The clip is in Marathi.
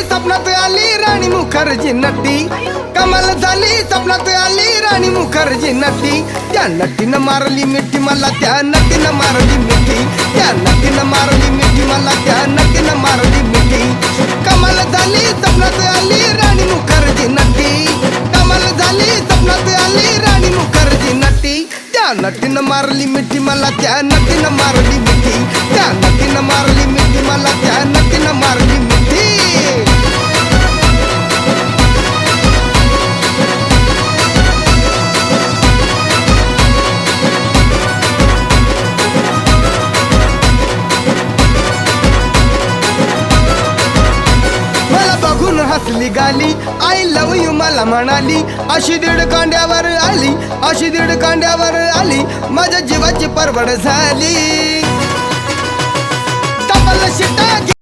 स्वप्नात आली राणी मुखर्जी नटी, कमाल झाली स्वप्नात आली राणी मुखर्जी नटी। त्या नटीनं मारली मिठी मला, त्या नटीनं मारली मिठी, त्या नटीनं मारली मिठी मला, त्या नटीनं मारली मिठी। कमाल झाली स्वप्नात आली राणी मुखर्जी नटी, कमाल झाली स्वप्नात आली राणी मुखर्जी नटी। त्या नटीनं मारली मिठी मला, त्या नटीनं मारली मिठी, त्या नटीनं मारली मिठी मला, त्या नटीनं मारली मिठी। हसली गाली, आय लव यू मला म्हणाली, अशी दीड कांड्यावर आली, अशी दीड कांड्यावर आली, माझ्या जीवाची परवड झाली। डबल शिटा